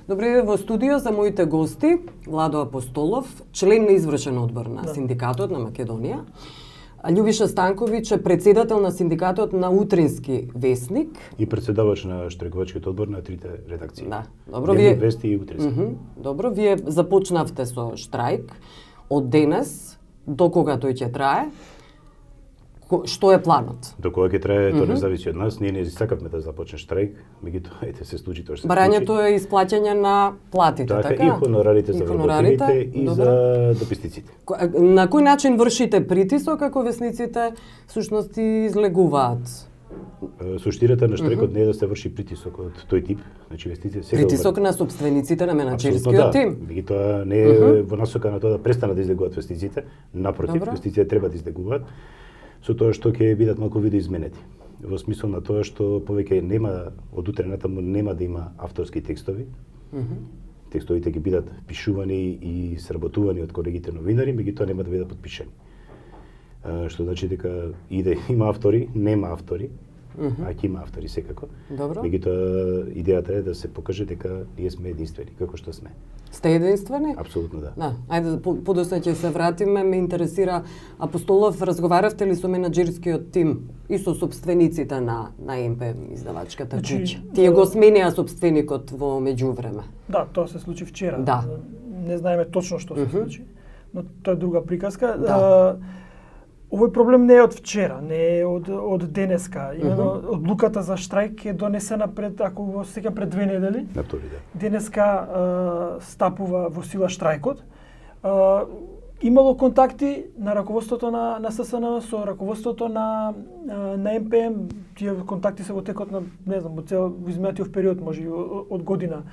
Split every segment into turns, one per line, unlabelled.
Добре, во студио за моите гости, Владо Апостолов, член на извршен одбор на Синдикатот на Македонија, Љубиша Станковиќ е председател на Синдикатот на Утрински весник
и председавач на штрайкувачкиот одбор на трите редакции.
Да, добро,
Дневник вести и Утрински.
Добро, вие започнавте со штрајк од денес, до кога тој ќе трае? Што е планот?
До кога ќе трае, тоа не зависи од нас. Ние не сакавме да започне штрајк, меѓутоа ете се случи тоа што се случи.
Барањето е исплаќање на платите, така?
И хонорарите за вработените и за дописниците.
На кој начин вршите притисок како весниците всушност излегуваат?
Суштината на штрајкот не е да се врши притисок од тој тип, значи весниците сега
притисок на сопствениците на менаџерскиот тим.
Меѓутоа не е во насока на тоа да престанат да излегуваат весниците, напротив, весниците треба да излегуваат со тоа што ќе бидат малку видоизменети. Во смисол на тоа што повеќе нема од утре натаму нема да има авторски текстови. Текстовите ќе бидат пишувани и сработувани од колегите новинари, меѓутоа нема да бидат потпишани. Што значи дека и да има автори, нема автори, а ќе има автори секако.
Добро.
Меѓутоа идејата е да се покаже дека ние сме единствени, како што сме.
Сте единствени?
Апсолутно да.
Да, ајде подоцна ќе се вратиме, ме интересира Апостолов, разговаравте ли со менаџерскиот тим и со сопствениците на МПМ издавачката куќа? Тие го сменија сопственикот во меѓувреме.
Да, тоа се случи вчера.
Да.
Не знаеме точно што се случи, но тоа е друга приказка.
Да.
Овој проблем не е од вчера, не е од денеска. Имено одлуката за штрајк е донесена пред, ако го сеќам, пред 2 недели.
На втори ден.
Денеска стапува во сила штрајкот. Имало контакти на раководството на ССН со раководството на МПМ. Тие контакти се во текот на, не знам, во изминатиот период, може од година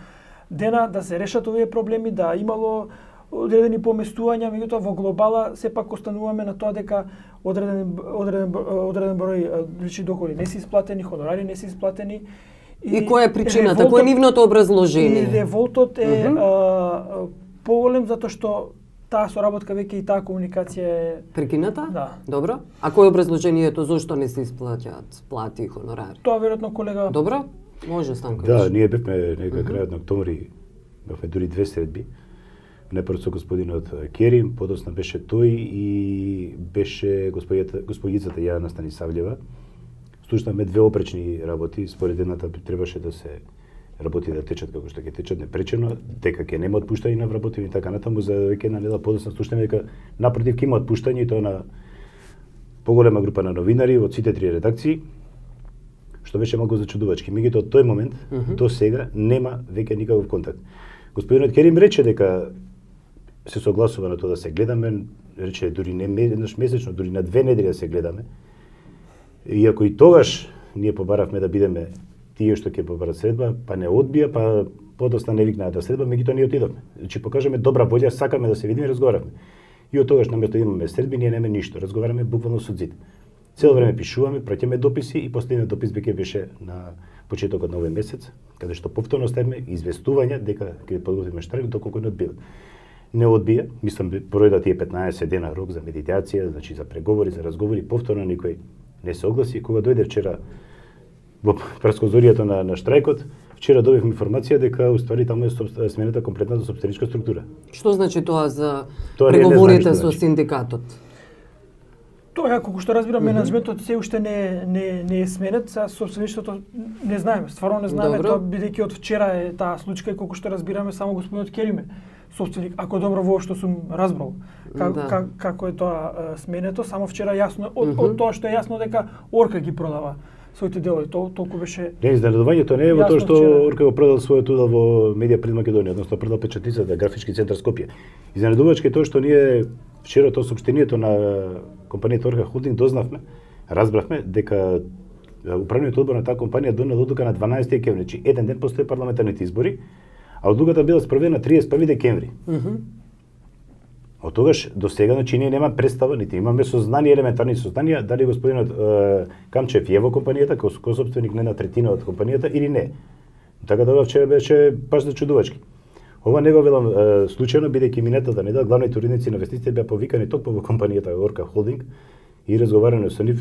дена, да се решат овие проблеми, да имало одредени поместувања, меѓутоа во глобала сепак остануваме на тоа дека одреден број лични доходи не се исплатени, хонорари не се исплатени.
И која е причината? Кој е нивното образложение?
И револтот е поголем затоа што таа соработка веќе и таа комуникација е
прекината?
Да.
Добро. А кој е образложението зошто не се исплаќаат плати и хонорари?
Тоа веројатно колега.
Добро. Може Станковиќ.
Да, ние бевме нека крајот на октомври, бевме дури 2 средби. Најпрво со господинот Керим, подосна беше тој и беше господјицата Јана Станисављева. Слушнавме 2 опречни работи, според едната требаше да се работи да течат како што ќе течат непречено, дека ќе нема отпуштање на вработени и така натаму. За веќе една недела подосна слушнавме дека напротив ќе има отпуштање и тоа на поголема група на новинари од сите 3 редакции, што беше малку зачудувачки. Меѓутоа од тој момент до сега нема веќе никаков контакт. Господинот Керим рече дека се согласува на тоа да се гледаме, рече дури не еднаш месечно, дури на 2 недели да се гледаме. Иако и тогаш ние побаравме да бидеме тие што ќе побарат средба, па не одбија, па подоста не викнаа да средба, меѓутоа ние отидовме. Значи покажаме добра волја, сакаме да се видиме и разговаравме. И од тогаш наместо да имаме средби, ние немаме ништо, разговараме буквално со зид. Цело време пишуваме, праќаме дописи и последниот допис беше на почетокот на овој месец, каде што повторно ставиме известување дека ќе подготвиме штрајк доколку не одбива. Не одбија, мислам пројдат тие 15 дена рок за медитација, значи за преговори, за разговори, повторно никој не се огласи. Кога дојде вчера во прескозоријата на штрајкот, вчера добивме информација дека уствари таму е сменета комплетната сопстеничка структура.
Што значи тоа за преговорите со синдикатот?
Тоа, како што разбирам, менеджментот се уште не е сменет, са собственичеството не знаеме, стварно не знаеме. Тоа бидејќи од вчера е таа случка и колку што разбираме само господинот Кериме собственик, ако добро воопшто сум разбрал како е тоа сменето, само вчера јасно од тоа што е јасно дека Орка ги продава своите делови, толку беше.
Не, изненадувањето не е во тоа што Орка го продал својот удел во Медија пред Македонија, односно продал печатницата Графички центар Скопје. Изненадувачки е тоа што ние вчера тоа сопштението на компанијата Орка Холдинг дознавме, разбравме дека управниот одбор на таа компанија донел одлука на 12 декември, значи еден ден после парламентарните избори, а одлуката била спроведена 31 декември. Од тогаш до сега, значи ние нема представа, нити имаме сознание, елементарни сознанија дали господинот Камчев е во компанијата како собственик не на третина од компанијата или не. Така да вчера беше баш зачудувачки. Ова не го велам случајно, бидејќи минатата недела главните уредници на вестниците беа повикани токму во компанијата Орка Холдинг и разговарано со нив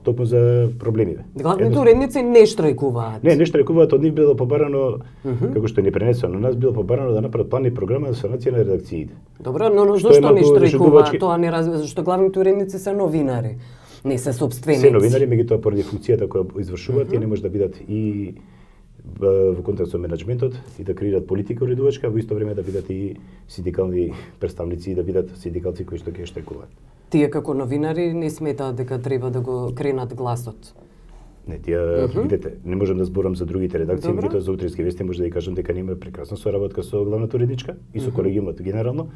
токму за проблемиве.
Главните уредници не штрајкуваат.
Не штрајкуваат, од нив било побарано, како што ни пренесено на нас, било побарано да направат план и програма за санација на редакциите.
Добро, но
Што е
зашто не
малку
штрајкуваат?
зашегувачки.
Тоа не разбира, зашто главните уредници се новинари, не се собственици.
Се новинари, меѓутоа поради функцијата која извршуваат, тие не може да бидат и во контакт со менаџментот и да креират политика уредувачка, во исто време да бидат и синдикални представници и да бидат синдикалци кои што ќе штрајкуваат.
Тие како новинари не сметаат дека треба да го кренат гласот.
Не, тие, видете, не можам да зборам за другите редакции,
Добро.
меѓутоа за утрински вести може да ви кажам дека нема прекрасна соработка со главната уредничка и со колегиумот генерално,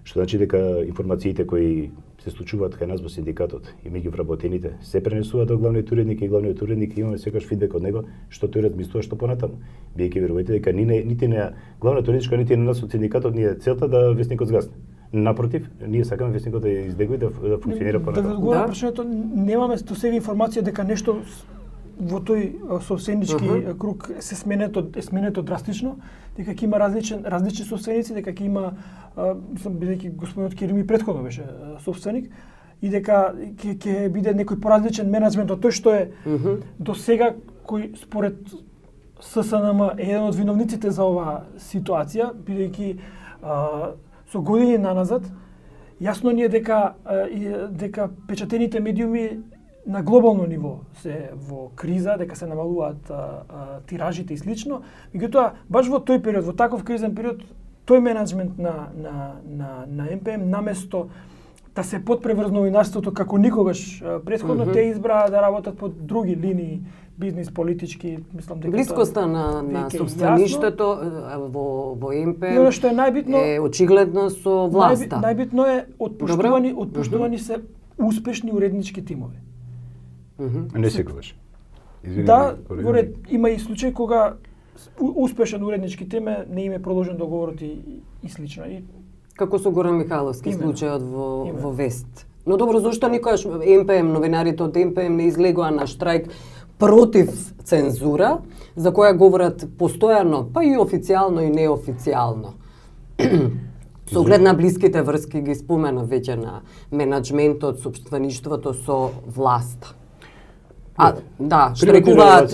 што значи дека информациите кои се случуваат кај нас во синдикатот и меѓу вработените се пренесуваат до главниот уредник и главниот уредник имаме секогаш фидбек од него што тој размислува што понатаму. Биејќи верувајте дека нити на главната уредничка нити на нас од синдикатот ни е целта да вестникот згасне. Напротив, ние сакаме вестникот да избегува и да функционира
Да
понатаму.
ви одговорам
Да.
прашањето, немаме до сега информација дека нешто во тој собственички круг е сменето драстично, дека ќе има различни собственици, дека ќе има, мислам, бидејќи господинот Керим и претходно беше собственик, и дека ќе биде некој поразличен менаџмент од тој што е до сега, кој според ССНМ е еден од виновниците за оваа ситуација, бидејќи со години наназад јасно ни е дека печатените медиуми на глобално ниво се во криза, дека се намалуваат тиражите и слично. Меѓутоа, баш во тој период, во таков кризен период, тој менаџмент на МПМ наместо да се подпреврз новинарството како никогаш претходно, те избраа да работат по други линии, бизнис, политички, мислам дека
Блискоста на
веќе е
собствеништето во
И
МПМ
оно што е најбитно,
е очигледно со власта.
најбитно е отпуштувани се успешни уреднички тимови.
Не секогаш.
Да, во ред, има и случаи кога успешен уреднички тим не им е продолжен договорот и слично. И
Како со Горан Михайловски
Именно.
случајот во
Именно.
Вест. Но добро, зошто никогаш МПМ, новинарите од МПМ не излегоа на штрајк против цензура, за која говорат постојано, па и официјално и неофицијално. Со оглед на блиските врски ги спомена веќе на менаџментот, собствеништвото со власта. Да, штрекуваат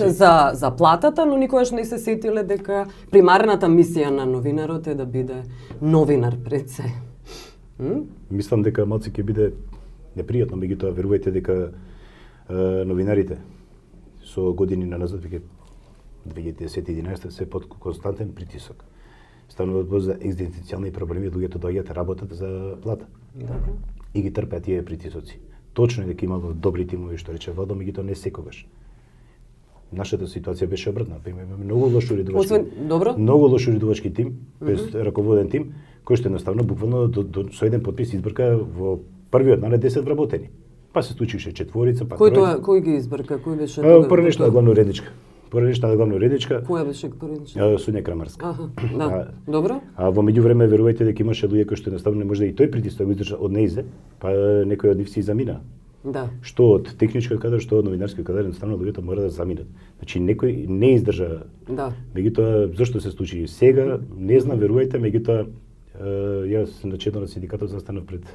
за платата, но никогаш не се сетиле дека примарната мисија на новинарот е да биде новинар пред се.
Мислам дека малку ќе биде непријатно, меѓутоа верувајте дека новинарите со години назад, веќе 2010-2011 се под константен притисок. Станува збор за екзистенцијални проблеми, луѓето доаѓаат работат за плата.
Добро.
И ги трпеат тие притисоци. Точно е дека имало добри тимови, што рече Владо, меѓутоа не секогаш. Нашата ситуација беше обратна. Имаме многу лош уредувачки.
Добро.
Многу лош уредувачки тим, без раководен тим, кој што едноставно буквално со еден подпис избрка во првиот на 10 вработени. Па се случише четворица, па тројца.
Кој ги избрка? Кој беше тоа?
Поренешна главна уредничка. Поренешна главна уредничка.
Која беше поренична?
Сонја Крамарска.
Аха, да. Добро.
А во меѓувреме верувајте дека имаше луѓе кои што едноставно не може и тој притисок го издржа од неизе, па некој од нив си замина.
Да.
Што од техничкиот кадар, што од новинарскиот кадар, едноставно луѓето мора да заминат. Значи некој не издржа.
Да.
Меѓутоа зошто се случи сега, не знам, верувајте, меѓутоа јас на чедно на синдикатот застанав пред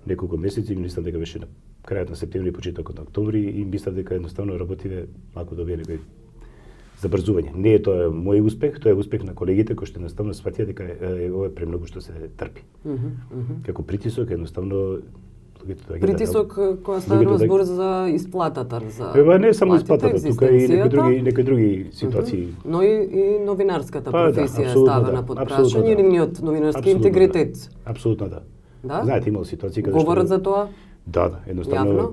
неколку месеци, мислам дека беше на крајот на септември, почетокот на октомври и мислам дека едноставно работиве малку добија некој забрзување. Не е тоа мој успех, тоа е успех на колегите кои што едноставно сватија дека ова е премногу што се трпи. Како притисок едноставно
Притисок која станува збор за исплатата за.
Ева не само
платите,
исплатата, тука и некои други ситуации.
Но и новинарската
Па, да,
професија е
апсолутно
ставена
да,
под
апсолутно
прашање и
да.
нивниот новинарски
Апсолутно
интегритет.
Апсолутно да.
Да?
Знаете, имало ситуации каде
Говорат за тоа
Да, едноставно.
јавно.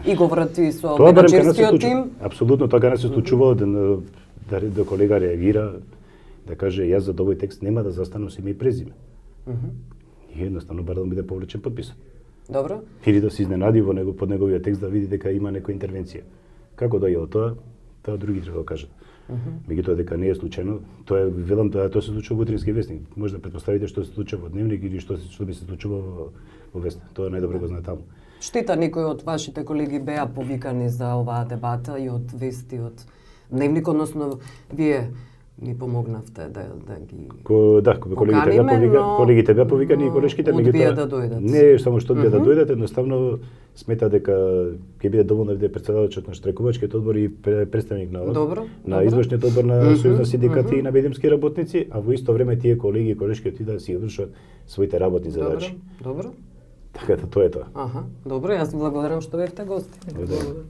И говорат и со
Тоа барем кај нас се
менаџерскиот
случува.
тим.
Апсолутно тоа кај нас се случувало да колега реагира, да каже јас за овој текст нема да застанам со име и презиме. И едноставно барам да биде повлечен подписот.
Добро.
Или да се изненади во него под неговиот текст да види дека има некоја интервенција. Како дојде тоа други треба да кажат. Меѓутоа дека не е случајно, тоа е велам тоа се случува во Утрински вестник. Може да претпоставите што се случува во Дневник или што би се случувало во Вест. Тоа најдобро го знае таму.
Штета некои од вашите колеги беа повикани за оваа дебата и од Вест и од Дневник, односно вие ни помогнавте да ги
Колегите беа повикани и колешките,
одбија да дојдат.
Не само што одбија да дојдат, едноставно смета дека ќе биде доволно да биде претседателот на штрайкувачкиот одбор и представник на
Добро,
на
добро.
извршниот одбор на Сојуз на синдикати и на медиумски работници, а во исто време тие колеги и колешки отидаа да си вршат своите работни задачи.
Добро.
Така да тоа е тоа.
Аха, добро, јас ви благодарам што бевте гости.
Благодарам.